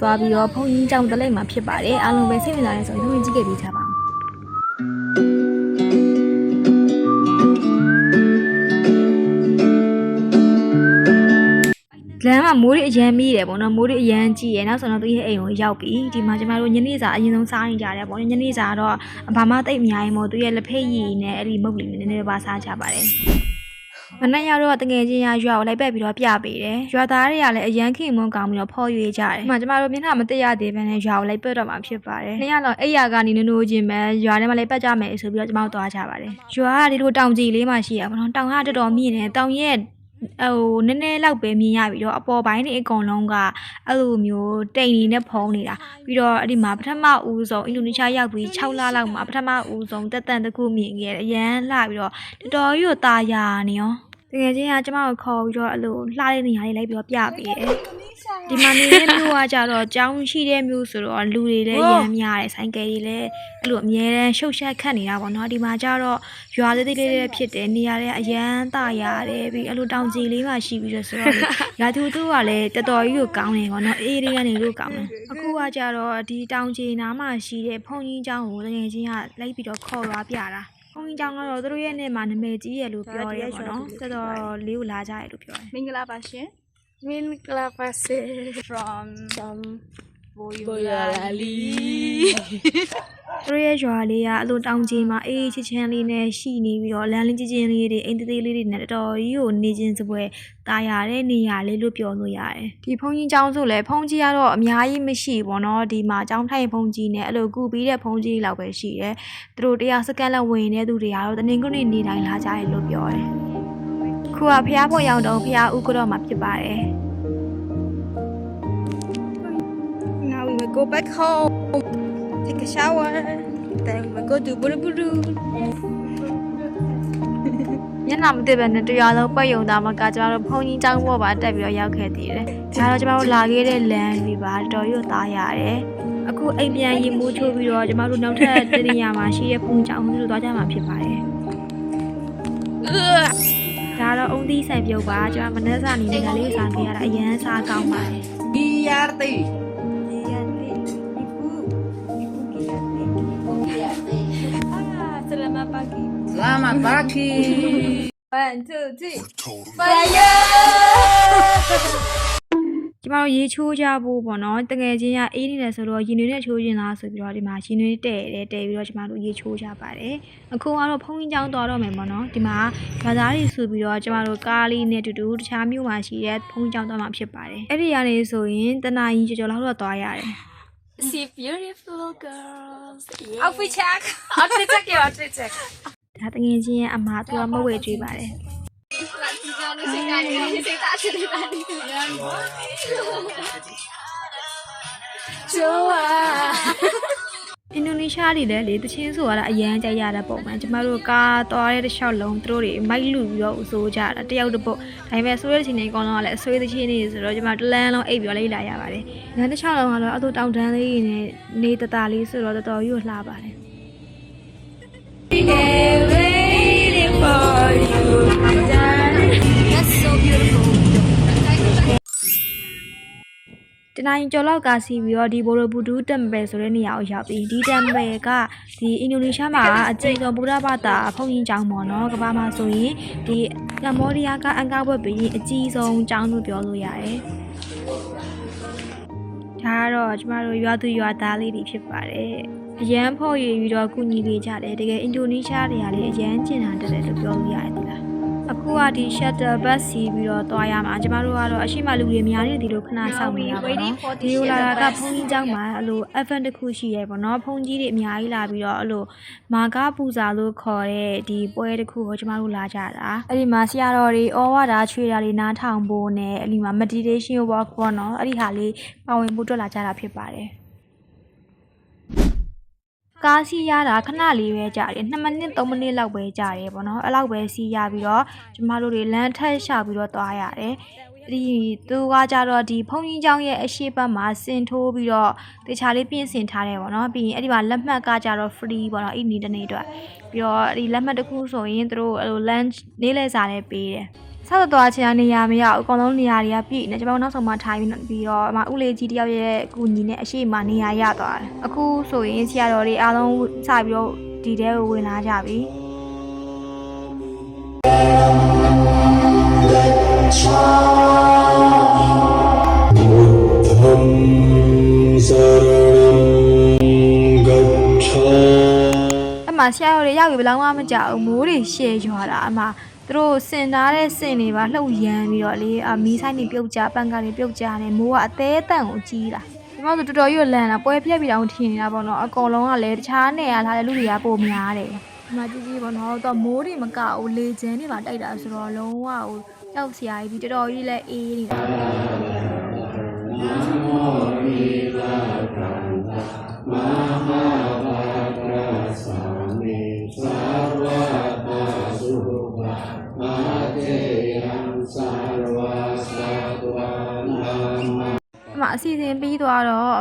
သွားပြီးတော့ဖုန်းကြီးကြောင်းတလိမ့်မှာဖြစ်ပါတယ်အားလုံးပဲစိတ်ဝင်စားနေဆိုရင်ကြည့်ခဲ့ပြီးထားပါလမ်းမှာမိုးရီအရန်မိတယ်ပေါ့နော်မိုးရီအရန်ကြည့်ရနောက်ဆိုတော့သူရဲ့အိမ်ကိုရောက်ပြီဒီမှာကျမတို့ညနေစာအရင်ဆုံးစားနေကြတယ်ပေါ့ညနေစာတော့ဘာမှတိတ်အများကြီးမို့သူရဲ့လက်ဖက်ရည်နဲ့အဲ့ဒီမုတ်လီနည်းနည်းပါစားကြပါတယ်မနေ့ရတော့တငယ်ချင်းရရွာကိုလိုက်ပက်ပြီးတော့ပြပေးတယ်ရွာသားတွေကလည်းအရန်ခင်မွန်းကောင်းပြီးတော့ဖော်ရွေကြတယ်ဒီမှာကျမတို့မျက်နှာမတက်ရသေးဘဲနဲ့ရွာကိုလိုက်ပက်တော့မှာဖြစ်ပါတယ်နေ့ကတော့အဲ့ရကနေနိုးချင်းပဲရွာထဲမှာလိုက်ပက်ကြမယ်ဆိုပြီးတော့ကျမတို့သွားကြပါတယ်ရွာကဒီလိုတောင်ကြီးလေးမှရှိရပါတော့တောင်ကတော်တော်မြင့်တယ်တောင်ရဲ့နည်းနည်းလောက်ပဲမြင်ရပြီးတော့အပေါ်ပိုင်းတွေအကုန်လုံးကအဲ့လိုမျိုးတိမ်နေနဲ့ဖုံးနေတာပြီးတော့အဲ့ဒီမှာပထမဦးဆုံးအင်ဒိုနီးရှားရောက်ပြီး6လလောက်မှာပထမဦးဆုံးတက်တန်တစ်ခုမြင်ခဲ့တယ်အရန်လှပြီးတော့တော်တော်ကြီးကိုตาရနေရောတကယ်ချင်းကကျမကိုခေါ်ပြီးတော့အဲ့လိုလှတဲ့နေရာလေးလိုက်ပြီးတော့ပြပေးတယ်ဒီမှာနေတဲ့မျိုးကကြတော့ကျောင်းရှိတဲ့မျိုးဆိုတော့လူတွေလည်းရမ်းများတယ်ဆိုင်ကယ်တွေလည်းအဲ့လိုအများတန်းရှုပ်ရှက်ခတ်နေတာပေါ့နော်ဒီမှာကြတော့ရွာသေးသေးလေးဖြစ်တယ်နေရာတွေအရန်ตาရတယ်ပြီးအဲ့လိုတောင်ကြီးလေးမှရှိပြီးတော့ဆိုတော့ရာသူတို့ကလည်းတော်တော်ကြီးကိုကောင်းနေပေါ့နော်အေးလေးကနေလို့ကောင်းတယ်အခုကကြတော့ဒီတောင်ကြီးနားမှာရှိတဲ့ဖုန်ကြီးကျောင်းကိုတကယ်ချင်းကလိုက်ပြီးတော့ခေါ်သွားပြတာဖုန်ကြီးကျောင်းကတော့သူတို့ရဲ့နေမှာနာမည်ကြီးရလို့ပြောရဲပေါ့နော်တော်တော်လေးကိုလာကြရလို့ပြောတယ်မင်္ဂလာပါရှင်မင်္ဂလာပါစေ from Boyolali တို့ရဲ့ရွာလေးကအလိုတောင်ကြီးမှာအေးချစ်ချင်းလေးနဲ့ရှိနေပြီးတော့လမ်းလေးချင်းလေးတွေအိမ်သေးလေးတွေနဲ့တော်တော်ကြီးကိုနေချင်းစပွဲတာယာတဲ့နေရာလေးလို့ပြောလို့ရတယ်ဒီဖုန်းကြီးကျောင်းဆိုလဲဖုန်းကြီးကတော့အများကြီးမရှိဘူးเนาะဒီမှာကျောင်းထိုင်ဖုန်းကြီးနဲ့အဲ့လိုကူပြီးတဲ့ဖုန်းကြီးလောက်ပဲရှိတယ်သူတို့တရားစကန်လောက်ဝင်နေသူတွေကတော့တနင်္ဂနွေနေတိုင်းလာကြတယ်လို့ပြောတယ်ခုကဖျားဖို့ရောက်တော့ဖျားဥကတော့မှာဖြစ်ပါတယ် Now we will go back home take a shower then we will go to Buru ညနာမသိပဲနဲ့တရားလုံးပတ်ယုံသားမှာကကျမတို့ဖုန်းကြီးကျောင်းပေါ်ပါတက်ပြီးတော့ရောက်ခဲ့သေးတယ်ဒါတော့ကျမတို့လာခဲ့တဲ့လမ်းတွေပါတော်ရွတ်သားရတယ်အခုအိမ်ပြန်ရင်မိုးချိုးပြီးတော့ကျမတို့နောက်ထပ်တနေရာမှာရှိတဲ့ဖုန်းကျောင်းတို့သွားကြမှာဖြစ်ပါတယ်ဒါတော့အုံသီးဆိုင်ပြုတ်ပါကျမမနှက်စာနေနေတာလေးစားခဲ့ရတာအရန်စားကောင်းပါတယ် Giarti Selamat pagi Selamat pagi 1 2 3 Fire ကျမတို့ရေချိုးကြဖို့ပေါ့နော်တကယ်ချင်းကအေးနေတယ်ဆိုတော့ရင်တွေနဲ့ချိုးခြင်းလားဆိုပြီးတော့ဒီမှာရင်တွေတဲ့ပြီးတော့ကျမတို့ရေချိုးကြပါတယ်အခုကတော့ဖုန်းကြီးကျောင်းသွားတော့မယ်ပေါ့နော်ဒီမှာဘာသာတွေဆိုပြီးတော့ကျမတို့ကားလေးနဲ့တူတူတခြားမြို့မှာရှိတဲ့ဖုန်းကြီးကျောင်းသွားမှာဖြစ်ပါတယ်အဲ့ဒီကနေဆိုရင်တနာကြီးကြော်လောက်တော့သွားရတယ် See beautiful girls Outfit check Outfit check outfit check ဒါတကယ်ချင်းအမားသူကမဝဲကြွေးပါတယ်အင်ဒိုနီးရှားတွေလည်းလေတချင်းဆိုရတာအရန်ကြိုက်ရတဲ့ပုံမှန်ကျမတို့ကားသွားတဲ့တစ်လျှောက်လုံးသူတို့တွေမိုက်လူပြီးတော့အစိုးကြတာတယောက်တစ်ပုတ်ဒါပေမဲ့ဆိုရတဲ့ချိန်တွေအကောင်လုံးကလည်းအဆွေးသချင်းတွေဆိုတော့ကျမတလန်းလုံးအိပ်ပြီးတော့လေးလာရပါတယ်ညတစ်လျှောက်လုံးကတော့အတူတောင်တန်းလေးနဲ့နေတတာလေးဆိုတော့တော်တော်ကြီးကိုလှပါတယ် Waiting for you That's so beautiful တနင်္ဂနွေကျော်လောက်ကစီပြီးတော့ဒီဘိုရိုဘူဒူးတမ်ပယ်ဆိုတဲ့နေရာကိုရောက်ပြီးဒီတမ်ပယ်ကဒီအင်ဒိုနီးရှားမှာအကြီးဆုံးဗုဒ္ဓဘာသာဖုန်ကြီးကျောင်းပေါ့နော်ကမ္ဘာမှာဆိုရင်ဒီကမ္ဘောဒီးယားကအန်ကာဘွတ်ပြီးအကြီးဆုံးကျောင်းလို့ပြောလို့ရတယ်ဒါကတော့ကျမတို့ရွာသူရွာသားလေးတွေဖြစ်ပါတယ်အရန်ဖော်ရည်ပြီးတော့ကုညီလေးကြတယ်တကယ်အင်ဒိုနီးရှားတွေကလည်းအရန်ကျင်တာတက်တယ်လို့ပြောလို့ရတယ်ဒီလားအခုကဒီ shuttle bus စီးပြီးတော့သွားရမှာကျမတို့ကတော့အရှိမလူတွေများနေတယ်လို့ခဏစောင့်နေရပါတော့ဒီလိုလာတာကဖုန်းကြီးကျောင်းမှာအဲ့လို event တစ်ခုရှိရဲပေါ့နော်ဖုန်းကြီးတွေအများကြီးလာပြီးတော့အဲ့လိုမာကားပူဇာလို့ခေါ်တဲ့ဒီပွဲတစ်ခုကိုကျမတို့လာကြတာအဲ့ဒီမှာဆရာတော်တွေဩဝါဒချွေတာလေးနားထောင်ဖို့နဲ့အဲ့ဒီမှာ meditation walk ပေါ့နော်အဲ့ဒီဟာလေးပါဝင်ဖို့တွေ့လာကြတာဖြစ်ပါတယ်ကားစီးရတာခဏလေးပဲကြာတယ်2မိနစ်3မိနစ်လောက်ပဲကြာတယ်ပေါ့နော်အဲ့လောက်ပဲစီးရပြီးတော့ကျမတို့တွေလမ်းထက်လျှောက်ပြီးတော့သွားရတယ်ဒီသူကကြတော့ဒီဖုန်ကြီးကျောင်းရဲ့အရှိတ်ဘက်မှာစင်ထိုးပြီးတော့တခြားလေးပြင်ဆင်ထားတယ်ပေါ့နော်ပြီးရင်အဲ့ဒီမှာလက်မှတ်ကကြတော့ free ပေါ့နော်အဲ့ဒီနေ့တစ်နေ့အတွက်ပြီးတော့ဒီလက်မှတ်တစ်ခုဆိုရင်သူတို့lunch နေ့လည်စာလည်းပေးတယ် ဆောက်သွားချင်တဲ့နေရာမရဘူးအကုန်လုံးနေရာတွေကပြည့်နေကျွန်တော်နောက်ဆုံးမှထိုင်ပြီးတော့အမဦးလေးကြီးတယောက်ရဲ့အကူညီနဲ့အရှိမနေရာရသွားတယ်အခုဆိုရင်ဆရာတော်တွေအားလုံးစပြီးတော့ဒီတဲကိုဝင်လာကြပြီအမဆရာတော်တွေရောက်ပြီဘယ်လောက်မှမကြောက်ဘူးမိုးတွေရှည်ရွာတာအမသူတို့စင်ထားတဲ့စင်တွေပါလှုပ်ရမ်းပြီးတော့လေမီးဆိုင်တွေပြုတ်ကြပန်ကန်တွေပြုတ်ကြတယ်မိုးကအသေးအတန့်ကိုကြီးလာဒီမှာဆိုတော်တော်ကြီးလန့်တာပွဲပြက်ပြီးတော့ထင်နေတာပေါ့နော်အကောင်လုံးကလည်းတခြားနေရာလာတဲ့လူတွေကပိုများတယ်ဒီမှာကြီးကြီးပေါ့နော်တော့မိုးတွေမကဘူးလေချမ်းတွေပါတိုက်တာဆိုတော့လုံးဝဟိုကြောက်စရာကြီးပြီးတော်တော်ကြီးလည်းအေးနေတာအစီအစဉ်ပြီးသွားတော့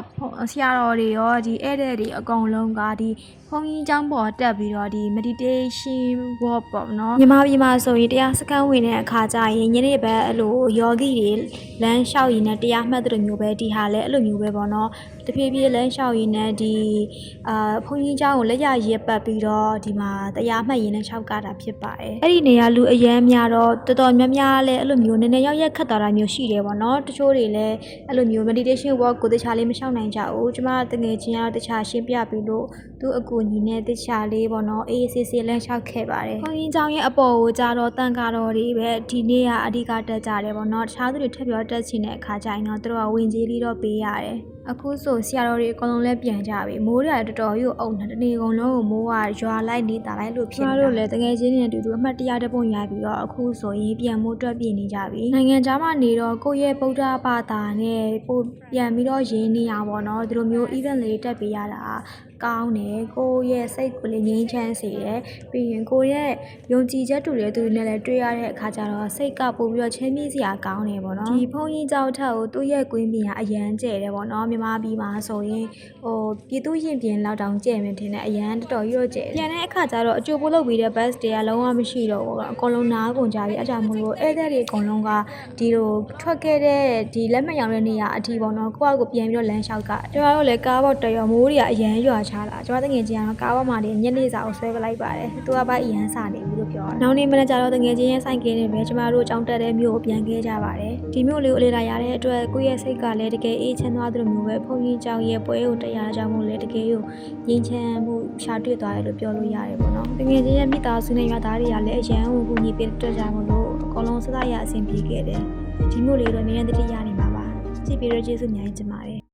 ဆရာတော်တွေရောဒီဧည့်သည်တွေအကုန်လုံးကဒီဘုန်းကြီးကျောင်းပေါ်တက်ပြီးတော့ဒီ meditation walk ပေါ့နော်မြန်မာပြည်မှာဆိုရင်တရားစခန်းဝင်တဲ့အခါကျရင်ညနေဘက်အဲ့လိုယောဂီတွေလမ်းလျှောက်ရင်းနဲ့တရားမှတ်တဲ့မျိုးပဲဒီဟာလည်းအဲ့လိုမျိုးပဲပေါ့နော်တဖြည်းဖြည်းလမ်းလျှောက်ရင်းနဲ့ဒီဘုန်းကြီးကျောင်းကိုလက်ရရက်ပတ်ပြီးတော့ဒီမှာတရားမှတ်ရင်းနဲ့လျှောက်ကတာဖြစ်ပါတယ်အဲ့ဒီနေရာလူအရန်များတော့တော်တော်များများလည်းအဲ့လိုမျိုးနည်းနည်းရောက်ရက်ခတ်သွားတာမျိုးရှိတယ်ပေါ့နော်တချို့တွေလည်းအဲ့လိုမျိုး meditation walk ကိုတခြားလေးမလျှောက်နိုင်ကြဘူးကျမတငယ်ချင်းကတော့တခြားရှင်းပြပြီးလို့သူ့အကူညီနဲ့တခြားလေးပေါ့နော်အေးဆေးဆေးလမ်းလျှောက်ခဲ့ပါတယ်ဘုန်းကြီးကျောင်းရဲ့အပေါ်ကိုကြာတော့တန်ကာတော်တွေပဲဒီနေ့ကအဓိကတက်ကြတယ်ပေါ့နော်တခြားသူတွေထပ်ပြီးတော့တက်ချင်တဲ့အခါကျရင်တော့သူတို့ကဝင်ကြီးလေးတော့ပေးရတယ်အခုဆိုဆရာတော်တွေအကုန်လုံးလည်းပြန်ကြပြီမိုးတွေကတော်တော်ကြီးကိုအုံနေတနေ့ကုန်လုံးကိုမိုးကရွာလိုက်နေတာလိုက်လို့ဖြစ်နေတာတို့လည်းတကယ်ချင်းနေတူတူအမှတ်တရတပုံရပြီးတော့အခုဆိုရင်ပြန်မိုးတွက်ပြနေကြပြီနိုင်ငံခြားမှာနေတော့ကိုယ့်ရဲ့ဗုဒ္ဓဘာသာနဲ့ပို့ပြန်ပြီးတော့ရင်းနေရပါတော့ဒီလိုမျိုး event လေးတက်ပေးရတာကောင်းတယ်ကိုယ့်ရဲ့စိတ်ကိုလည်းငြိမ်းချမ်းစေတယ်ပြီးရင်ကိုယ့်ရဲ့ယုံကြည်ချက်တူတဲ့သူတွေနဲ့လည်းတွေ့ရတဲ့အခါကျတော့စိတ်ကပို့ပြီးတော့ချမ်းမြေ့စရာကောင်းတယ်ပေါ့နော်ဒီဘုန်းကြီးကျောင်းထက်ကိုသူ့ရဲ့ကွင်းပြင်ကအရန်ကျဲတယ်ပေါ့နော်မြန်မာပြည်မှာဆိုရင်ပြည်သူရင်ပြင်လောက်တောင်ကျဲမယ်ထင်တယ်အရန်တော်တော်ရွတ်ကျဲပြန်တဲ့အခါကျတော့အကျိုးပို့လုပ်ပြီးတဲ့ bus တွေကလုံးဝမရှိတော့ဘူးအကုန်လုံးနားကုန်ကြပြီအဲ့ကြောင့်မို့လို့ဧည့်သည်တွေအကုန်လုံးကဒီလိုထွက်ခဲ့တဲ့ဒီလက်မှတ်ရောင်းတဲ့နေရာအထိပေါ့နော်ကိုယ့်အကိုပြန်ပြီးတော့လမ်းလျှောက်ကကျမတို့လည်းကားပေါ်တရောမိုးတွေကအရန်ရွာချလာကျမတငယ်ချင်းကတော့ကားပေါ်မှာနေညနေစာကိုဆွဲပလိုက်ပါတယ်သူကဘာအရန်စာနေဘူးလို့ပြောတယ်နောက်နေ့မနေ့ကျတော့တငယ်ချင်းရဲ့ဆိုင်ကင်းနေပဲကျမတို့အကြောင်းတက်တဲ့မြို့ကိုပြန်ခဲ့ကြပါတယ်ဒီမြို့လေးကိုလေ့လာရတဲ့အတွက်ကိုယ့်ရဲ့စိတ်ကလည်းတကယ်အေးချမ်းသွားသလိုမျိုးပဲဘုန်းကြီးကျောင်းရဲ့ပွဲကိုတရားကြောင့်မို့လဲတကယ်ကိုငြိမ်းချမ်းမှုရှာတွေ့သွားတယ်လို့ပြောလို့ရတယ်ပေါ့နော်တကယ်ချင်းရဲ့မိသားစုနဲ့ရွာသားတွေကလည်းအရန်ကိုကူညီပေးတွေ့ကြမလို့အကုန်လုံးစသရအဆင်ပြေခဲ့တယ်ဒီမျိုးလေးတော့အများကြီးတတိယနေမှာပါကြည့်ပြီးတော့ကျေးဇူးအများကြီးတင်ပါတယ်